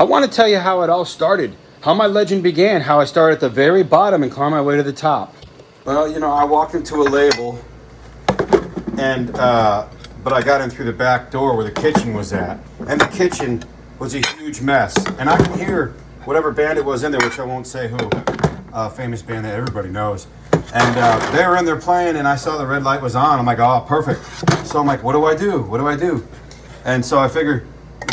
I want to tell you how it all started, how my legend began, how I started at the very bottom and climbed my way to the top. Well, I walked into a label, and but I got in through the back door where the kitchen was at, and the kitchen was a huge mess. And I could hear whatever band it was in there, which I won't say who, famous band that everybody knows. And they were in there playing, and I saw the red light was on. I'm like, oh, perfect. So I'm like, what do I do? What do I do? And so I figured,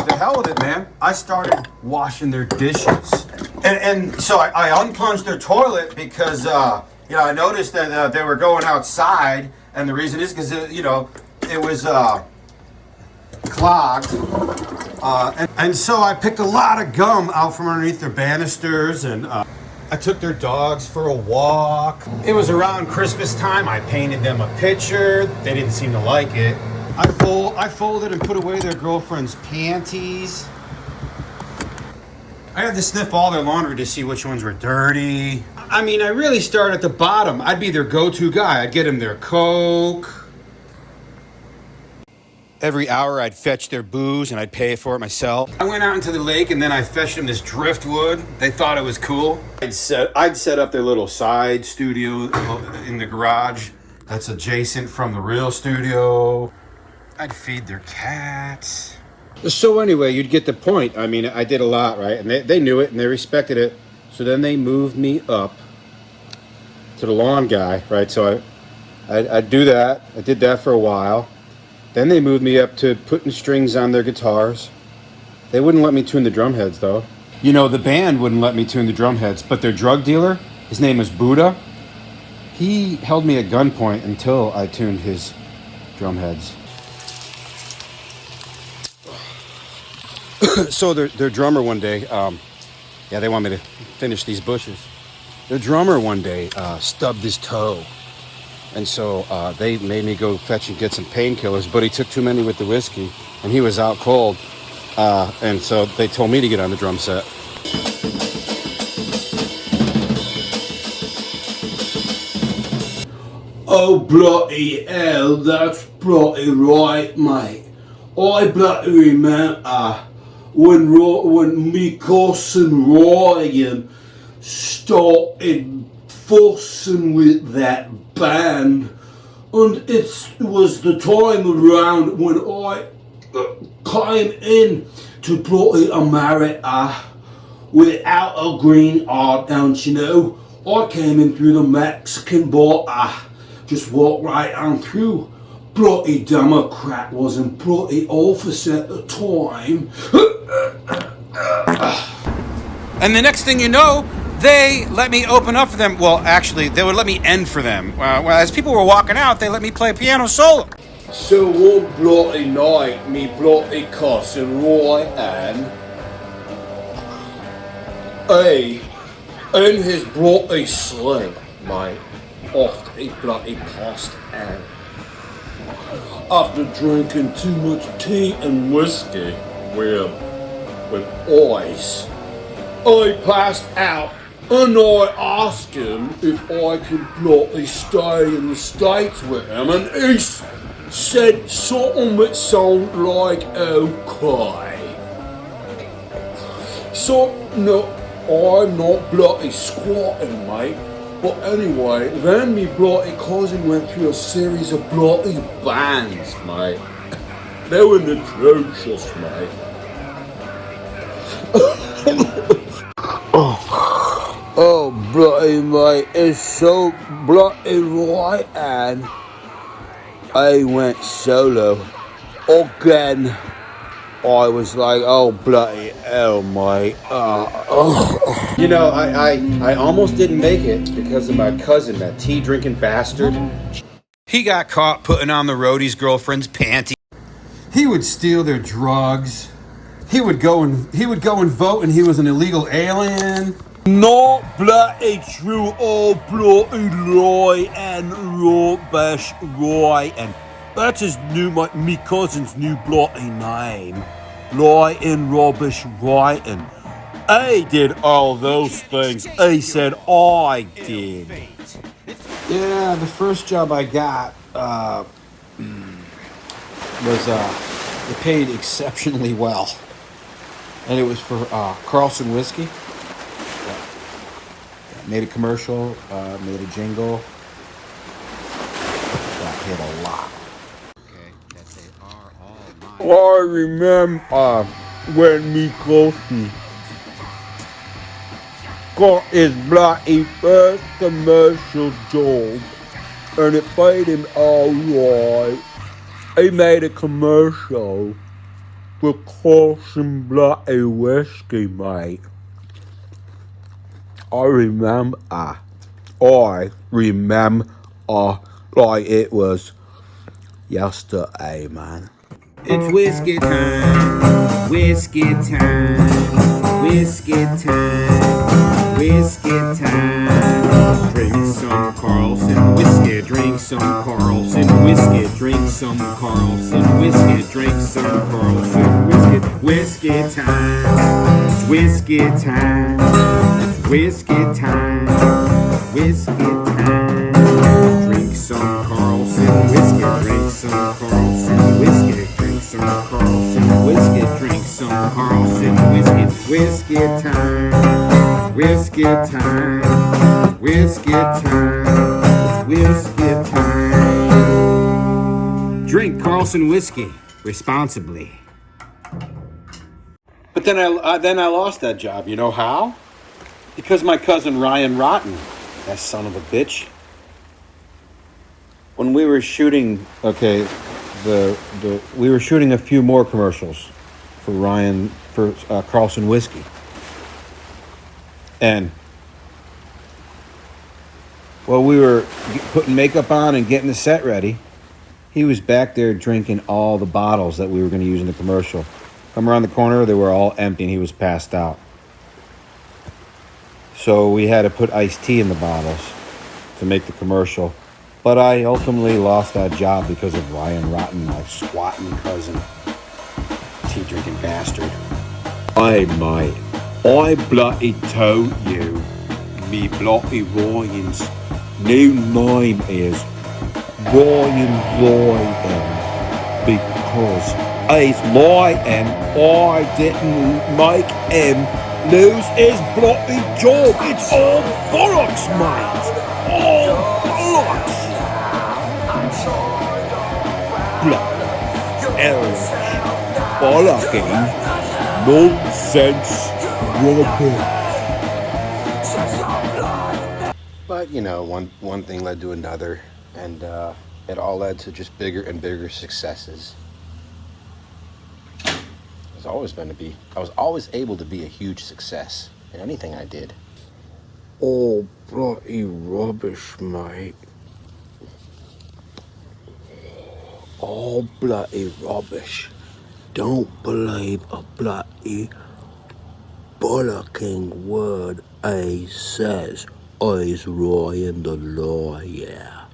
the hell with it, man. I started washing their dishes. And so I unplunged their toilet because, I noticed that they were going outside. And the reason is because, it was clogged. And so I picked a lot of gum out from underneath their banisters, and I took their dogs for a walk. It was around Christmas time. I painted them a picture. They didn't seem to like it. I folded and put away their girlfriend's panties. I had to sniff all their laundry to see which ones were dirty. I mean, I really started at the bottom. I'd be their go-to guy. I'd get them their Coke. Every hour I'd fetch their booze and I'd pay for it myself. I went out into the lake and then I fetched them this driftwood. They thought it was cool. I'd set up their little side studio in the garage that's adjacent from the real studio. I'd feed their cats. So anyway, you'd get the point. I mean, I did a lot, right? And they knew it and they respected it. So then they moved me up to the lawn guy, right? So I'd do that. I did that for a while. Then they moved me up to putting strings on their guitars. They wouldn't let me tune the drum heads, though. The band wouldn't let me tune the drum heads, but their drug dealer, his name was Buddha, he held me at gunpoint until I tuned his drum heads. So their drummer one day, they want me to finish these bushes. Their drummer one day stubbed his toe. And so they made me go fetch and get some painkillers, but he took too many with the whiskey, and he was out cold. And so they told me to get on the drum set. Oh, bloody hell, that's bloody right, mate. I bloody remember when me cousin Ryan started fussing with that band, and it was the time around when I came in to bloody America without a green card, don't you know? I came in through the Mexican border, just walked right on through. Bloody Democrat wasn't bloody office at the time. And the next thing you know, they let me open up for them. Well, actually, they would let me end for them. Well, as people were walking out, they let me play piano solo. So one bloody night, me bloody cousin Roy and in his bloody sling, mate, after he bloody passed out. After drinking too much tea and whiskey with ice, I passed out. And I asked him if I could bloody stay in the States with him, and he said something that sounded like okay. So, no, I'm not bloody squatting, mate. But anyway, then me bloody cousin went through a series of bloody bands, mate. They were atrocious, mate. Oh, bloody mate, it's so bloody right, and I went solo again. I was like, oh bloody hell, mate. I almost didn't make it because of my cousin, that tea drinking bastard. He got caught putting on the roadie's girlfriend's panties. He would steal their drugs. He would go and vote, and he was an illegal alien. Not bloody true, oh bloody lie and rubbish, right, and that's me cousin's new bloody name. Lie and rubbish, right, and I did all those things. I said I did. Yeah, the first job I got was it paid exceptionally well. And it was for Carlson Whiskey. Made a commercial, made a jingle. Got hit a lot. Okay, that they are all mine. I remember when Mikowski got his bloody first commercial job, and it paid him alright. He made a commercial for Carlson Bloody Whiskey, mate. I remember like it was yesterday, man. It's whiskey time, whiskey time, whiskey time, whiskey time. Drink some Carlson whiskey, drink some Carlson whiskey, drink some Carlson whiskey, drink some Carlson whiskey. Whiskey time, it's whiskey time, it's whiskey time, whiskey time. Drink some Carlson whiskey, drink some Carlson whiskey. Drink some Carlson whiskey, drink some Carlson whiskey. Whiskey time, whiskey time, whiskey time, whiskey time. Drink Carlson whiskey responsibly. But then I lost that job. You know how? Because my cousin Ryan Rotten, that son of a bitch. When we were shooting, we were shooting a few more commercials for Carlson Whiskey, and while we were putting makeup on and getting the set ready, he was back there drinking all the bottles that we were going to use in the commercial. Come around the corner, they were all empty, and he was passed out. So we had to put iced tea in the bottles to make the commercial. But I ultimately lost that job because of Ryan Rotten, my squatting cousin, tea-drinking bastard. Hey mate, I bloody told you, me bloody Ryan's new name is Ryan, because he's lying. I didn't make him lose his bloody job. It's all bollocks, mate. All bollocks. Bloody bollocking nonsense rubbish. But, you know, one thing led to another, and it all led to just bigger and bigger successes. I was always able to be a huge success in anything I did. All bloody rubbish, mate. All bloody rubbish. Don't believe a bloody bollocking word he says. He's Ryan the lawyer.